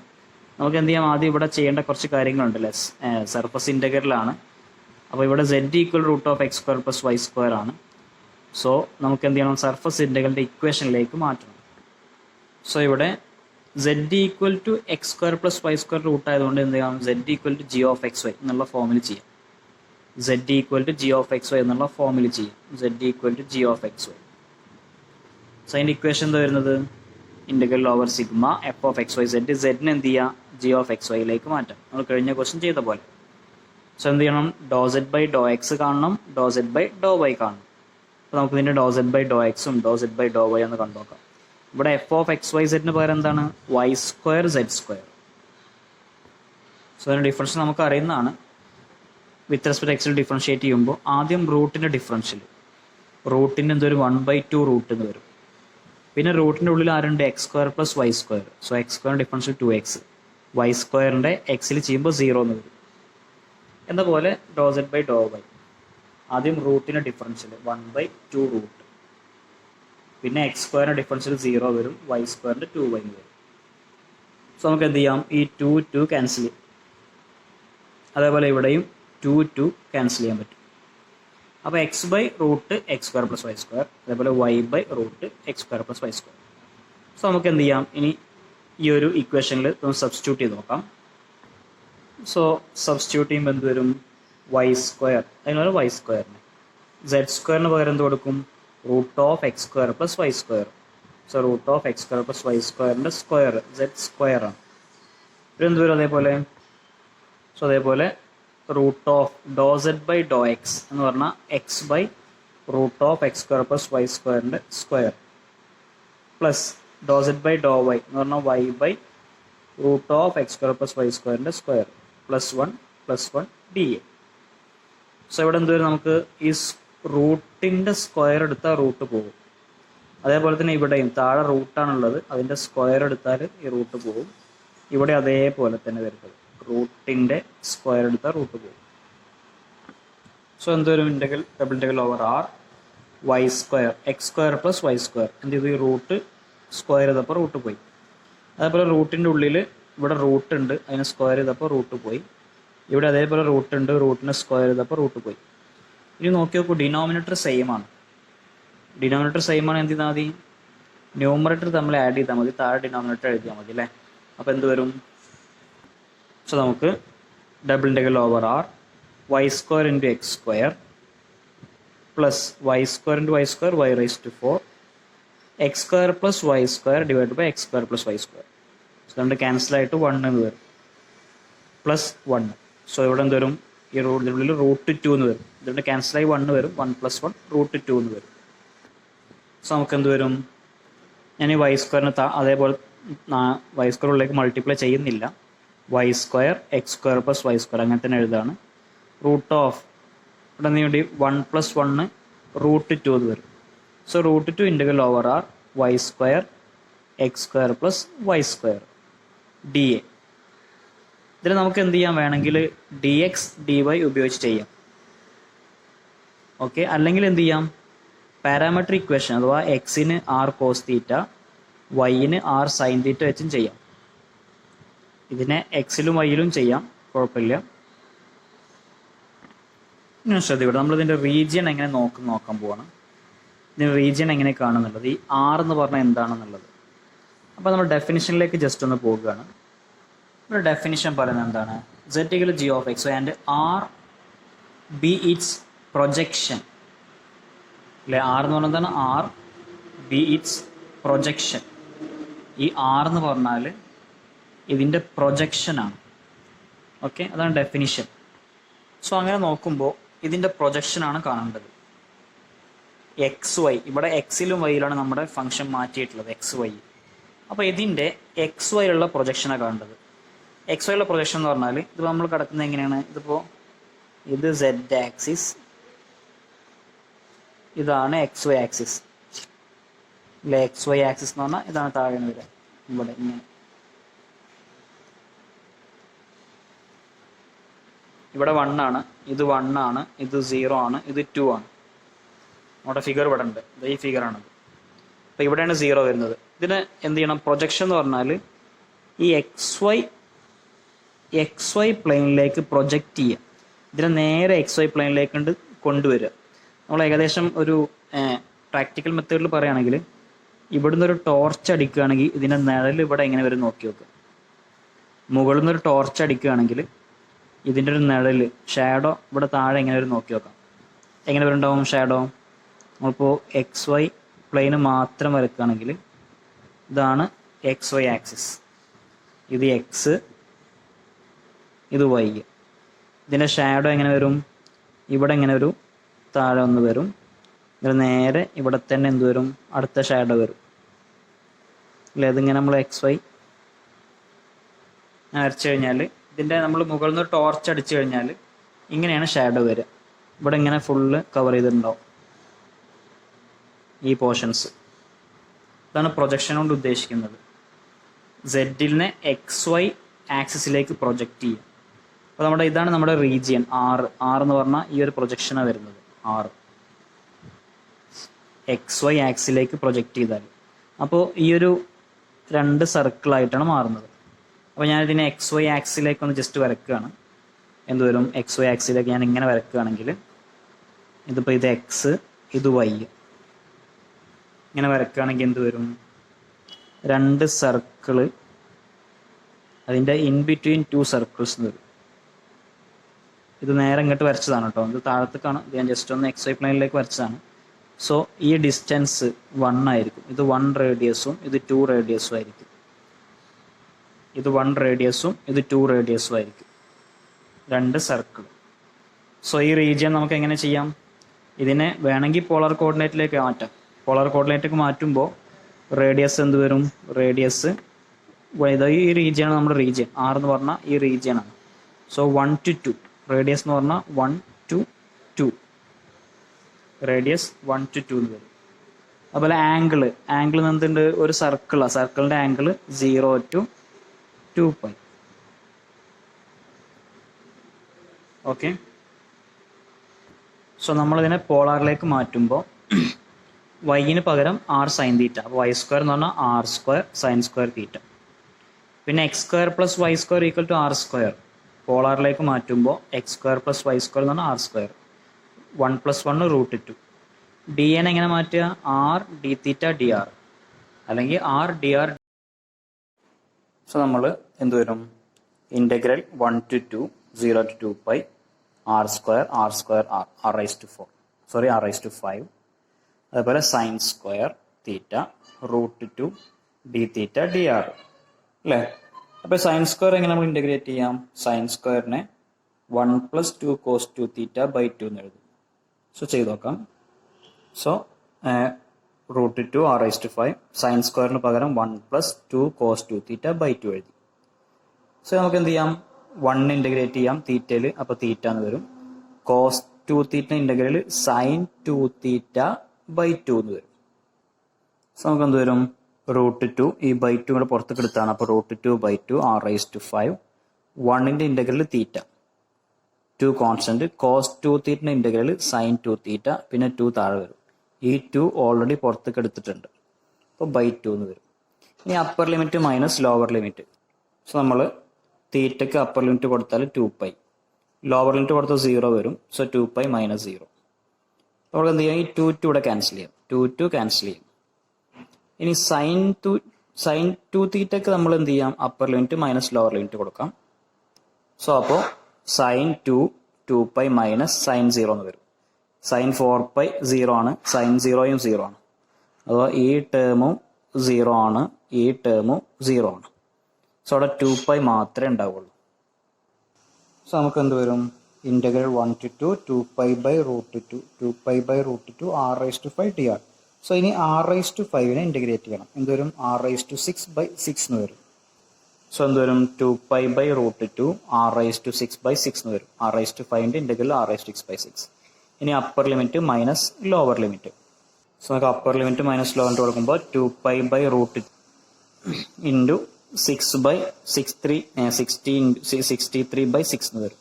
നമുക്ക് എന്ത് ചെയ്യാം, ആദ്യം ഇവിടെ ചെയ്യേണ്ട കുറച്ച് കാര്യങ്ങളുണ്ട്. സർഫസ് ഇൻ്റഗ്രലാണ്. അപ്പോൾ ഇവിടെ z equal root of x square plus y square ആണ്. സോ നമുക്ക് എന്ത് ചെയ്യണം, സർഫസ് ഇൻ്റഗ്രലിൻ്റെ ഇക്വേഷനിലേക്ക് മാറ്റണം. സോ ഇവിടെ z equal to x square plus y square root ആയതുകൊണ്ട് എന്ത് ചെയ്യാം, z equal to G of X y എന്നുള്ള ഫോമിൽ ചെയ്യാം. z equal to G of X y എന്നുള്ള ഫോമിൽ ചെയ്യും. z equal to G of X y. So അതിൻ്റെ ഇക്വേഷൻ എന്താ വരുന്നത്, integral over sigma f of X y z. സെഡിന് എന്ത് ചെയ്യുക, ജി ഓഫ് എക്സ് വൈയിലേക്ക് മാറ്റാം, നമ്മൾ കഴിഞ്ഞ ക്വസ്റ്റ്യൻ ചെയ്ത പോലെ. സോ എന്ത് ചെയ്യണം, do Z by Dr x കാണണം, ഡോ സെഡ് ബൈ ഡോ വൈ കാണണം. അപ്പോൾ നമുക്ക് ഇതിൻ്റെ ഡോ സെഡ് ബൈ ഡോ എക്സും do Z by Dr y എന്ന് കണ്ടുനോക്കാം. ഇവിടെ എഫ് ഓഫ് എക്സ് വൈ സെഡിന് പകരം എന്താണ്, y square Z square. So അതിൻ്റെ ഡിഫറൻസ് നമുക്ക് അറിയുന്നതാണ്. വിത്ത് റെസ്പെക്ട് എക്സിൽ ഡിഫറൻഷിയേറ്റ് ചെയ്യുമ്പോൾ ആദ്യം റൂട്ടിൻ്റെ ഡിഫറൻഷ്യൽ, റൂട്ടിൻ്റെ എന്തൊരു 1/2 റൂട്ട് എന്ന് വരും. പിന്നെ റൂട്ടിൻ്റെ ഉള്ളിൽ ആരുണ്ട്, x square plus y square. So x സ്ക്വയറിൻ്റെ ഡിഫറൻഷ്യൽ 2x, വൈ സ്ക്വയറിൻ്റെ എക്സിൽ ചെയ്യുമ്പോൾ 0 എന്ന് വരും. എന്ന പോലെ doh Z by Dr y, ആദ്യം റൂട്ടിൻ്റെ ഡിഫറൻഷ്യൽ 1/2 റൂട്ട്, പിന്നെ എക്സ് സ്ക്വയറിൻ്റെ ഡിഫറൻഷ്യൽ 0 വരും, വൈ സ്ക്വയറിൻ്റെ 2y വരും. സോ നമുക്ക് എന്ത് ചെയ്യാം, ഈ 2 ക്യാൻസൽ ചെയ്യും. അതേപോലെ ഇവിടെയും 2 ക്യാൻസൽ ചെയ്യാൻ പറ്റും. അപ്പോൾ x by root x square plus y square, അതേപോലെ y by root x square plus y square. So നമുക്ക് എന്ത് ചെയ്യാം, ഇനി ഈ ഒരു ഇക്വേഷനിൽ ഒന്ന് സബ്സ്റ്റിറ്റ്യൂട്ട് ചെയ്ത് നോക്കാം. സോ സബ്സ്റ്റിറ്റ്യൂട്ട് ചെയ്യുമ്പോൾ എന്ത് വരും, വൈ സ്ക്വയർ, അതിനൊരു വൈ സ്ക്വയറിന് സെഡ് സ്ക്വയറിന് പകരം എന്ത് കൊടുക്കും, root of x square plus y square. So root of x square plus y സ്ക്വയറിൻ്റെ സ്ക്വയർ സെഡ് സ്ക്വയർ ആണ്. ഇതെന്ത് വരും, അതേപോലെ സോ അതേപോലെ root of Dr Z by Dr x എന്ന് പറഞ്ഞാൽ x by root of x square plus y സ്ക്വയറിൻ്റെ square plus Dr Z by Dr y എന്ന് പറഞ്ഞാൽ y by root of x square plus y സ്ക്വയറിൻ്റെ square plus 1 d a. So ഇവിടെ എന്ത് വരും, നമുക്ക് ഈ റൂട്ടിൻ്റെ സ്ക്വയർ എടുത്താൽ റൂട്ട് പോകും. അതേപോലെ തന്നെ ഇവിടെയും താഴെ റൂട്ടാണുള്ളത്, അതിൻ്റെ സ്ക്വയർ എടുത്താൽ ഈ റൂട്ട് പോകും. ഇവിടെ അതേപോലെ തന്നെ വരുന്നത്, റൂട്ടിൻ്റെ സ്ക്വയർ എടുത്താൽ റൂട്ട് പോകും. സോ എന്തൊരു integral double integral over r y square x square plus y square. എന്ത് ചെയ്തു, ഈ റൂട്ട് സ്ക്വയർ ചെയ്തപ്പോൾ റൂട്ട് പോയി. അതേപോലെ റൂട്ടിൻ്റെ ഉള്ളിൽ ഇവിടെ റൂട്ട് ഉണ്ട്, അതിന് സ്ക്വയർ ചെയ്തപ്പോൾ റൂട്ട് പോയി. ഇവിടെ അതേപോലെ റൂട്ട് ഉണ്ട്, റൂട്ടിന് സ്ക്വയർ ചെയ്തപ്പോൾ റൂട്ട് പോയി. ഇനി നോക്കി നോക്കൂ, ഡിനോമിനേറ്റർ സെയിം ആണ്. ഡിനോമിനേറ്റർ സെയിം ആണ്, എന്ത് ചെയ്താൽ മതി, ന്യൂമറേറ്റർ തമ്മിൽ ആഡ് ചെയ്താൽ മതി, താഴെ ഡിനോമിനേറ്റർ എഴുതിയാൽ മതി അല്ലേ. അപ്പോൾ എന്ത് വരും, സോ നമുക്ക് double integral over r y square into x square plus y square into y square y rise to 4 x square plus y square divide by x square plus y square. So രണ്ട് cancel ആയിട്ട് 1 എന്ന് വരും plus 1. So ഇവിടെ എന്ത് വരും, ഈ റൂട്ടിനുള്ളിൽ root 2 എന്ന് വരും. ഇതുകൊണ്ട് ക്യാൻസലായി 1 വരും, 1 + 1 റൂട്ട് 2 എന്ന് വരും. സോ നമുക്ക് എന്ത് വരും, ഞാൻ ഈ വൈ സ്ക്വയറിന് അതേപോലെ വൈ സ്ക്വയറിലേക്ക് മൾട്ടിപ്ലൈ ചെയ്യുന്നില്ല, y square x square plus y square അങ്ങനെ തന്നെ എഴുതാണ്. റൂട്ട് ഓഫ് ഇവിടെ നിന്ന് വേണ്ടി 1 + 1 റൂട്ട് 2 എന്ന് വരും. So root 2 integral over r y square x square plus y square d a. ഇതിൽ നമുക്ക് എന്ത് ചെയ്യാം, വേണമെങ്കിൽ ഡി എക്സ് ഡി വൈ ഉപയോഗിച്ച് ചെയ്യാം. ഓക്കെ, അല്ലെങ്കിൽ എന്ത് ചെയ്യാം, പാരാമെട്രിക് ഇക്വേഷൻ അഥവാ എക്സിന് ആർ കോസ് തീറ്റ വൈന് ആർ സൈൻ തീറ്റ വെച്ചും ചെയ്യാം. ഇതിനെ എക്സിലും വൈയിലും ചെയ്യാം, കുഴപ്പമില്ല. ഇങ്ങനെ ശ്രദ്ധിക്കട്ടെ, നമ്മളിതിൻ്റെ റീജിയൻ എങ്ങനെ നോക്കാൻ പോവാണ്. ഇതിൻ്റെ റീജിയൻ എങ്ങനെ കാണുന്നുള്ളത്, ഈ ആർ എന്ന് പറഞ്ഞാൽ എന്താണെന്നുള്ളത്. അപ്പോൾ നമ്മൾ ഡെഫിനിഷനിലേക്ക് ജസ്റ്റ് ഒന്ന് പോവുകയാണ്. ഒരു ഡെഫിനിഷൻ പറയുന്നത് എന്താണ്, z = g of x and r b it's projection അല്ലെ. ആർ എന്ന് പറഞ്ഞാൽ എന്താണ്, ആർ ബി ഇറ്റ്സ് പ്രൊജക്ഷൻ. ഈ ആർ എന്ന് പറഞ്ഞാൽ ഇതിൻ്റെ പ്രൊജക്ഷനാണ്. ഓക്കെ, അതാണ് ഡെഫിനിഷൻ. സോ അങ്ങനെ നോക്കുമ്പോൾ ഇതിൻ്റെ പ്രൊജക്ഷനാണ് കാണേണ്ടത്. എക്സ് വൈ, ഇവിടെ എക്സിലും വൈയിലാണ് നമ്മുടെ ഫംഗ്ഷൻ മാറ്റിയിട്ടുള്ളത്, എക്സ് വൈ. അപ്പോൾ ഇതിൻ്റെ എക്സ് വൈയിലുള്ള പ്രൊജക്ഷനാണ് കാണേണ്ടത്. എക്സ് വൈയിലുള്ള പ്രൊജക്ഷൻ എന്ന് പറഞ്ഞാൽ ഇതിപ്പോൾ നമ്മൾ കിടക്കുന്നത് എങ്ങനെയാണ്, ഇതിപ്പോൾ ഇത് z ആക്സിസ്, ഇതാണ് XY ആക്സിസ് അല്ലെ. XY ആക്സിസ് എന്ന് പറഞ്ഞാൽ ഇതാണ് താഴെ വരിക, ഇവിടെ ഇങ്ങനെ. ഇവിടെ 1 ആണ്, ഇത് 1 ആണ്, ഇത് 0 ആണ്, ഇത് 2 ആണ്. നമ്മുടെ ഫിഗർ ഇവിടെ ഉണ്ട്, ഈ ഫിഗറാണത്. അപ്പോൾ ഇവിടെയാണ് 0 വരുന്നത്. ഇതിന് എന്ത് ചെയ്യണം? പ്രൊജക്ഷൻ എന്ന് പറഞ്ഞാൽ ഈ XY പ്ലെയിനിലേക്ക് പ്രൊജക്റ്റ് ചെയ്യുക. ഇതിനെ നേരെ XY പ്ലെയിനിലേക്ക് കൊണ്ടുവരിക. നമ്മൾ ഏകദേശം ഒരു പ്രാക്ടിക്കൽ മെത്തേഡിൽ പറയുകയാണെങ്കിൽ, ഇവിടുന്ന് ഒരു ടോർച്ച് അടിക്കുകയാണെങ്കിൽ ഇതിൻ്റെ നിഴൽ ഇവിടെ എങ്ങനെ വരും നോക്കി നോക്കുക. മുകളിൽ നിന്നൊരു ടോർച്ച് അടിക്കുകയാണെങ്കിൽ ഇതിൻ്റെ ഒരു നിഴൽ, ഷാഡോ ഇവിടെ താഴെ എങ്ങനെ വരും നോക്കി നോക്കാം. എങ്ങനെ വരുന്നുണ്ടാവും ഷാഡോ? നമ്മളിപ്പോൾ XY പ്ലെയിന് മാത്രം വരക്കുകയാണെങ്കിൽ ഇതാണ് XY ആക്സിസ്, ഇത് X, ഇത് Y. ഇതിൻ്റെ ഷാഡോ എങ്ങനെ വരും? ഇവിടെ എങ്ങനെ വരും? താഴെ ഒന്ന് വരും. ഇതിൽ നേരെ ഇവിടെ തന്നെ എന്ത് വരും? അടുത്ത ഷാഡോ വരും അല്ലേ. അതിങ്ങനെ നമ്മൾ XY വരച്ചു കഴിഞ്ഞാൽ ഇതിൻ്റെ നമ്മൾ മുകളിൽ നിന്ന് ടോർച്ച് അടിച്ചു കഴിഞ്ഞാൽ ഇങ്ങനെയാണ് ഷാഡോ വരിക. ഇവിടെ ഇങ്ങനെ ഫുള്ള് കവർ ചെയ്തിട്ടുണ്ടാവും ഈ പോർഷൻസ്. ഇതാണ് പ്രൊജക്ഷൻ കൊണ്ട് ഉദ്ദേശിക്കുന്നത്. സെഡിനെ XY ആക്സിസിലേക്ക് പ്രൊജക്റ്റ് ചെയ്യും. അപ്പോൾ ഇതാണ് നമ്മുടെ റീജിയൻ R. എന്ന് പറഞ്ഞാൽ ഈ ഒരു പ്രൊജക്ഷനാണ് വരുന്നത്. R XY ആക്സിലേക്ക് പ്രൊജക്റ്റ് ചെയ്താൽ അപ്പോൾ ഈ ഒരു 2 സർക്കിളായിട്ടാണ് മാറുന്നത്. അപ്പോൾ ഞാനിതിനെ XY ആക്സിലേക്ക് ഒന്ന് ജസ്റ്റ് വരക്കുകയാണ്. എന്ത് വരും? XY ആക്സിലേക്ക് ഞാൻ ഇങ്ങനെ വരക്കുകയാണെങ്കിൽ ഇതിപ്പോൾ ഇത് X, ഇത് Y. ഇങ്ങനെ വരക്കുകയാണെങ്കിൽ എന്ത് വരും? 2 സർക്കിള്, അതിൻ്റെ ഇൻ ബിറ്റ്വീൻ 2 സർക്കിൾസ് വരും. ഇത് നേരെ ഇങ്ങോട്ട് വരച്ചതാണ് കേട്ടോ, ഇത് താഴത്തേക്കാണ്. ഞാൻ ജസ്റ്റ് ഒന്ന് XY പ്ലെയിനിലേക്ക് വരച്ചതാണ്. സോ ഈ ഡിസ്റ്റൻസ് 1 ആയിരിക്കും. ഇത് 1 റേഡിയസും ഇത് 2 റേഡിയസും ആയിരിക്കും. ഇത് 1 റേഡിയസും ഇത് 2 റേഡിയസും ആയിരിക്കും, 2 സർക്കിൾ. സോ ഈ റീജിയൻ നമുക്ക് എങ്ങനെ ചെയ്യാം? ഇതിനെ വേണമെങ്കിൽ പോളാർ കോർഡിനേറ്റിലേക്ക് മാറ്റാം. പോളാർ കോർഡിനേറ്റിലേക്ക് മാറ്റുമ്പോൾ റേഡിയസ് എന്ത് വരും? റേഡിയസ് ഈ റീജിയനാണ് നമ്മുടെ റീജിയൻ. R എന്ന് പറഞ്ഞാൽ ഈ റീജിയനാണ്. സോ 1 to 2 റേഡിയസ് എന്ന് പറഞ്ഞാൽ 1 to 2, റേഡിയസ് 1 to 2 എന്ന് വരും. അതുപോലെ ആംഗിള് എന്തുണ്ട്? ഒരു സർക്കിളാണ്, സർക്കിളിൻ്റെ ആംഗിൾ 0 to 2π. ഓക്കെ. സോ നമ്മളിതിനെ പോളാറിലേക്ക് മാറ്റുമ്പോൾ വൈന് പകരം R സൈൻ തീറ്റ. അപ്പോൾ y² എന്ന് പറഞ്ഞാൽ R² sin² തീറ്റ. പിന്നെ x² + y² = R². പോളാറിലേക്ക് മാറ്റുമ്പോൾ x² + y² എന്ന് പറഞ്ഞാൽ R². 1 + 1 √2. dn എങ്ങനെ മാറ്റുക? R dθ dr അല്ലെങ്കിൽ R dr. സോ നമ്മൾ എന്ത് വരും? Integral 1 to 2 0 to 2π R² r raised to 4 r raised to 5. അതുപോലെ sin² തീറ്റ √2 dθ dr അല്ലേ. അപ്പോൾ sin² എങ്ങനെ നമ്മൾ ഇൻ്റഗ്രേറ്റ് ചെയ്യാം? sin²നെ 1 + 2 cos 2θ/2 എന്ന് എഴുതും. സോ ചെയ്ത് നോക്കാം. So √2 r raised to 5, sin² പകരം 1 + 2 cos 2θ/2 എഴുതി. സോ നമുക്ക് എന്ത് ചെയ്യാം? 1 ഇൻ്റഗ്രേറ്റ് ചെയ്യാം തീറ്റയിൽ, അപ്പോൾ തീറ്റ എന്ന് വരും. cos 2θ ഇൻ്റഗ്രൽ sin 2θ/2 എന്ന് വരും. സോ നമുക്ക് എന്ത് വരും? √2 ഈ /2 കൂടെ പുറത്തേക്ക് എടുത്താണ്, അപ്പോൾ √2/2 r raised to 5. 1ൻ്റെ integral theta, 2 constant, cos 2θ integral sin 2θ, പിന്നെ 2 താഴെ വരും. ഈ 2 ഓൾറെഡി പുറത്തേക്ക് എടുത്തിട്ടുണ്ട്, അപ്പോൾ /2 എന്ന് വരും. ഇനി upper limit minus lower limit. So നമ്മൾ തീറ്റയ്ക്ക് അപ്പർ ലിമിറ്റ് കൊടുത്താൽ 2π, ലോവർ ലിമിറ്റ് കൊടുത്താൽ 0 വരും. സോ 2π - 0. നമ്മൾ എന്ത് ചെയ്യാം? ഈ 2 ഇവിടെ ക്യാൻസൽ ചെയ്യാം, 2 ക്യാൻസൽ ചെയ്യും. ഇനി sin 2θക്ക് നമ്മൾ എന്ത് ചെയ്യാം? Upper limit minus lower limit കൊടുക്കാം. സോ അപ്പോൾ sin 2π മൈനസ് sin 0 എന്ന് വരും. sin 4π 0 ആണ്, sin 0യും 0 ആണ്. അഥവാ ഈ ടേമും 0 ആണ്, ഈ ടേമും 0 ആണ്. സോ അവിടെ 2π മാത്രമേ ഉണ്ടാവുള്ളൂ. സോ നമുക്ക് എന്ത് വരും? Integral 1 to 2 2π/√2 r raised to 5 dr. So ഇനി r raised to 5നെ ഇൻ്റഗ്രേറ്റ് ചെയ്യണം. എന്ത് വരും? r raised to 6/6 എന്ന് വരും. സോ എന്ത് വരും 2π/√2 r⁻6/6 എന്ന് വരും. r⁵ integral r⁻6/6. ഇനി upper limit minus lower limit. So നമുക്ക് upper limit minus lower limit കൊടുക്കുമ്പോൾ 2π/√2 ഇൻറ്റു 63/6 എന്ന് വരും.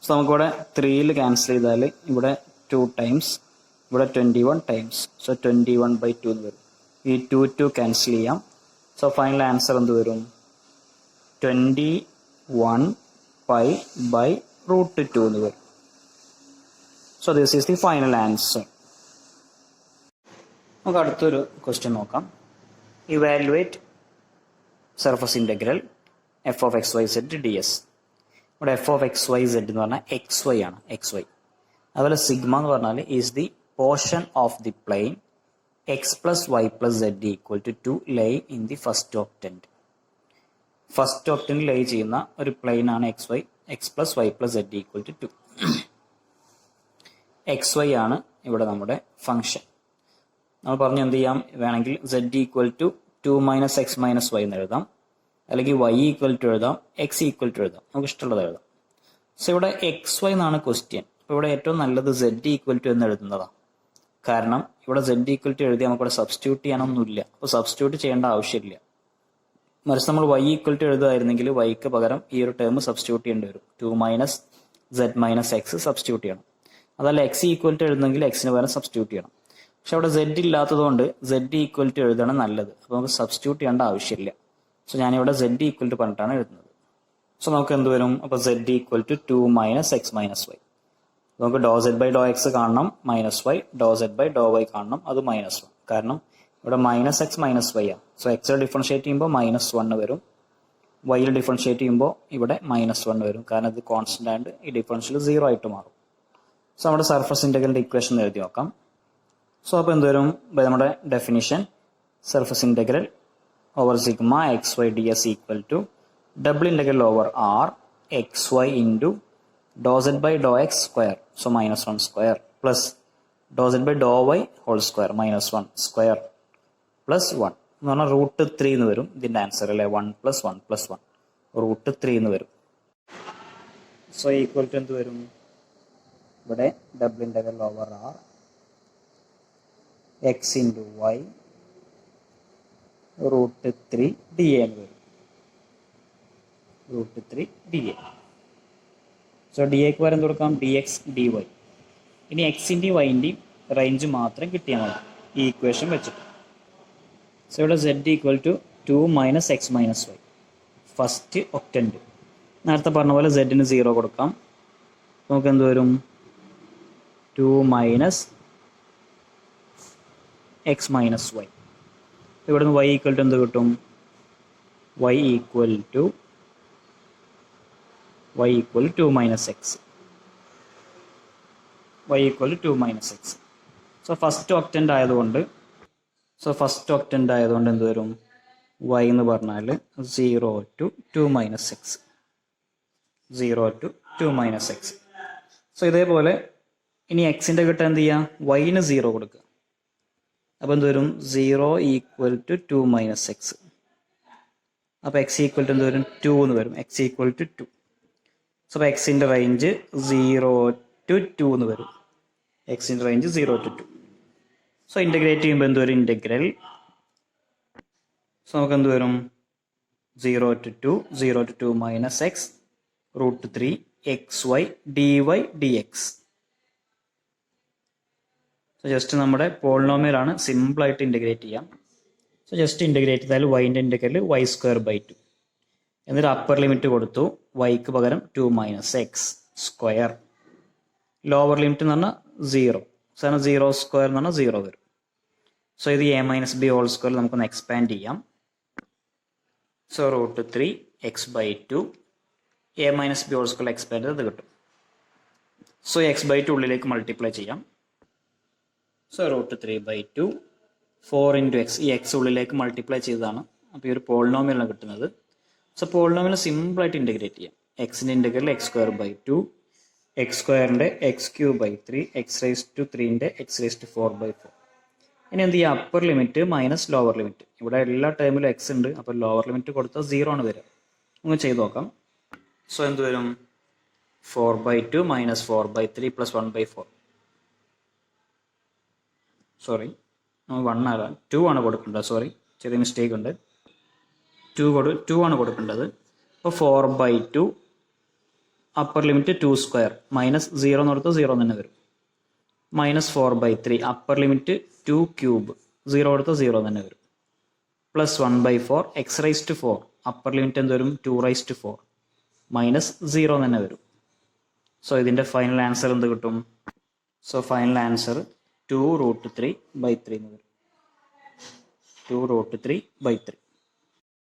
സോ നമുക്കിവിടെ 3യിൽ ക്യാൻസൽ ചെയ്താൽ ഇവിടെ 2 ടൈംസ്, ഇവിടെ 21 ടൈംസ്. സോ 21/2 എന്ന് വരും. ഈ 2 ക്യാൻസൽ ചെയ്യാം. സോ ഫൈനൽ ആൻസർ എന്ത് വരും? 21π/√2 എന്ന് വരും. So this is the final answer. നമുക്ക് അടുത്തൊരു ക്വസ്റ്റ്യൻ നോക്കാം. Evaluate surface integral f(x, y, z) ds. ഇവിടെ f(x, y, z) എന്ന് പറഞ്ഞാൽ xy ആണ്, xy. അതുപോലെ സിഗ്മ എന്ന് പറഞ്ഞാൽ is the portion of the plane x + y + z = 2 lie in the first octant. First octant lie ചെയ്യുന്ന ഒരു പ്ലെയിൻ ആണ് x + y + z = 2. xy ആണ് ഇവിടെ നമ്മുടെ ഫംഗ്ഷൻ. നമ്മൾ പറഞ്ഞു എന്ത് ചെയ്യാം, വേണമെങ്കിൽ z = 2 - x - y എന്ന് എഴുതാം, അല്ലെങ്കിൽ y = എഴുതാം, x = എഴുതാം, നമുക്ക് ഇഷ്ടമുള്ളത് എഴുതാം. സോ ഇവിടെ xy എന്നാണ് ക്വസ്റ്റ്യൻ. അപ്പോൾ ഇവിടെ ഏറ്റവും നല്ലത് z = എന്ന് എഴുതുന്നതാണ്. കാരണം ഇവിടെ z = എഴുതി നമുക്കിവിടെ സബ്സ്റ്റിറ്റ്യൂട്ട് ചെയ്യാനൊന്നുമില്ല. അപ്പോൾ സബ്സ്റ്റിറ്റ്യൂട്ട് ചെയ്യേണ്ട ആവശ്യമില്ല. മറിച്ച് നമ്മൾ y = എഴുതുമായിരുന്നെങ്കിൽ yക്ക് പകരം ഈ ഒരു ടേം സബ്സ്റ്റിറ്റ്യൂട്ട് ചെയ്യേണ്ടി വരും. 2 - z - x സബ്സ്റ്റിറ്റ്യൂട്ട് ചെയ്യണം. അതല്ല x = എഴുതുന്നെങ്കിൽ x ന് പകരം സബ്സ്റ്റിറ്റ്യൂട്ട് ചെയ്യണം. പക്ഷെ അവിടെ z ഇല്ലാത്തതുകൊണ്ട് z = എഴുതണം നല്ലത്. അപ്പോൾ നമുക്ക് സബ്സ്റ്റിറ്റ്യൂട്ട് ചെയ്യേണ്ട ആവശ്യമില്ല. സോ ഞാനിവിടെ z = പറഞ്ഞിട്ടാണ് എഴുതുന്നത്. സോ നമുക്ക് എന്ത് വരും? അപ്പോൾ z = 2 - x - y. നമുക്ക് ∂z/∂x കാണണം, -y, ∂z/∂y കാണണം, അത് -1. കാരണം ഇവിടെ -x - y ആണ്. സോ x ഡിഫറൻഷിയേറ്റ് ചെയ്യുമ്പോൾ -1 വരും, y ഡിഫറൻഷിയേറ്റ് ചെയ്യുമ്പോൾ ഇവിടെ -1 വരും. കാരണം ഇത് കോൺസ്റ്റന്റ് ആയിട്ട് ഈ ഡിഫറൻഷ്യൽ 0 ആയിട്ട് മാറും. സോ നമ്മുടെ സർഫസ് ഇൻ്റഗ്രലിൻ്റെ ഇക്വേഷൻ എഴുതി നോക്കാം. സോ അപ്പോൾ എന്ത് വരും? നമ്മുടെ definition surface integral over sigma xy ds = double integral over r xy into ∂z/∂x square, so -1 square, plus ∂z/∂y whole square, -1 square, plus 1 എന്ന് പറഞ്ഞാൽ √3 എന്ന് വരും ഇതിൻ്റെ ആൻസർ അല്ലേ. 1 + 1 + 1 √3 എന്ന് വരും. സോ ഈക്വൽ ടു എന്ത് വരും? ഇവിടെ double integral over r x into y √3 dA എന്ന് വരും. √3 dA. സോ ഡി എക്ക് പകരം കൊടുക്കാം dx dy. ഇനി എക്സിൻ്റെയും വൈൻ്റെയും റേഞ്ച് മാത്രം കിട്ടിയാൽ മതി ഈ ഇക്വേഷൻ വെച്ചിട്ട്. സോ ഇവിടെ z = 2 - x - y first octant. നേരത്തെ പറഞ്ഞ പോലെ z-ന് 0 കൊടുക്കാം. നമുക്ക് എന്ത് വരും? 2 - x - y. ഇവിടെ നിന്ന് y = എന്ത് കിട്ടും? y = 2 - x. y = 2 - x. So first octant ആയതുകൊണ്ട് എന്ത് വരും? y എന്ന് പറഞ്ഞാൽ 0 to 2 - x. 0 to 2 - x. So ഇതേപോലെ ഇനി എക്സിൻ്റെ കിട്ടാൻ എന്ത് ചെയ്യുക? y-ന് 0 കൊടുക്കുക. അപ്പോൾ എന്ത് വരും? 0 = 2 - x. അപ്പോൾ x = എന്ത് വരും? 2 എന്ന് വരും. x = 2. സോ അപ്പോൾ എക്സിൻ്റെ റേഞ്ച് 0 to 2 എന്ന് വരും. എക്സിൻ്റെ റേഞ്ച് 0 to 2. സോ ഇൻ്റഗ്രേറ്റ് ചെയ്യുമ്പോൾ എന്ത് വരും? ഇൻ്റഗ്രൽ. സോ നമുക്ക് എന്ത് വരും? 0 to 2 - x √3 xy dy dx. So just നമ്മുടെ പോളിനോമിയലാണ്, സിമ്പിളായിട്ട് ഇൻ്റഗ്രേറ്റ് ചെയ്യാം. സോ ജസ്റ്റ് ഇൻ്റഗ്രേറ്റ് ചെയ്താൽ വൈൻ്റെ ഇൻ്റഗ്രൽ y²/2. എന്നിട്ട് അപ്പർ ലിമിറ്റ് കൊടുത്തു, വൈക്ക് പകരം 2 - x സ്ക്വയർ. ലോവർ ലിമിറ്റ് എന്ന് പറഞ്ഞാൽ 0. കാരണം 0² എന്ന് പറഞ്ഞാൽ 0 വരും. സോ ഇത് a - b ഹോൾ സ്ക്വയർ നമുക്കൊന്ന് എക്സ്പാൻഡ് ചെയ്യാം. So √3 x/2 a - b whole square expand ചെയ്ത് കിട്ടും. സോ x/2 ഉള്ളിലേക്ക് മൾട്ടിപ്ലൈ ചെയ്യാം. So √3/2 4 × x. ഈ x ഉള്ളിലേക്ക് മൾട്ടിപ്ലൈ ചെയ്തതാണ്. അപ്പോൾ ഈ ഒരു പോളിനോമിയലാണ് കിട്ടുന്നത്. സോ പോളിനോമിയൽ സിമ്പിളായിട്ട് ഇൻ്റഗ്രേറ്റ് ചെയ്യാം. എക്സിൻ്റെ ഇൻ്റഗ്രൽ x²/2, x²ൻ്റെ x³ 3, x⁻3ൻ്റെ x⁴/4. ഇനി എന്ത് ചെയ്യുക? Upper limit minus lower limit. ഇവിടെ എല്ലാ ടേമിലും x ഉണ്ട്. അപ്പോൾ ലോവർ ലിമിറ്റ് കൊടുത്താൽ 0 ആണ് വരിക. നമുക്ക് ചെയ്ത് നോക്കാം. സോ എന്ത് വരും? 4/2 മൈനസ് 4/3 പ്ലസ് 1/4. സോറി, 1 അല്ല 2 ആണ് കൊടുക്കേണ്ടത്. സോറി, ചെറിയ മിസ്റ്റേക്ക് ഉണ്ട്. 2 ആണ് കൊടുക്കേണ്ടത്. അപ്പോൾ 4/2 അപ്പർ ലിമിറ്റ് 2 സ്ക്വയർ മൈനസ് 0 എന്ന് കൊടുത്ത് 0 തന്നെ വരും. മൈനസ് 4/3 അപ്പർ ലിമിറ്റ് 2 ക്യൂബ് 0 കൊടുത്ത് 0 തന്നെ വരും. Plus 1/4 x rise to 4 upper limit എന്ത് വരും? 2 റൈസ് ടു 4 മൈനസ് 0 തന്നെ വരും. സോ ഇതിൻ്റെ ഫൈനൽ ആൻസർ എന്ത് കിട്ടും? സോ ഫൈനൽ ആൻസർ 2√3/3 എന്ന് വരും. 2√3/3.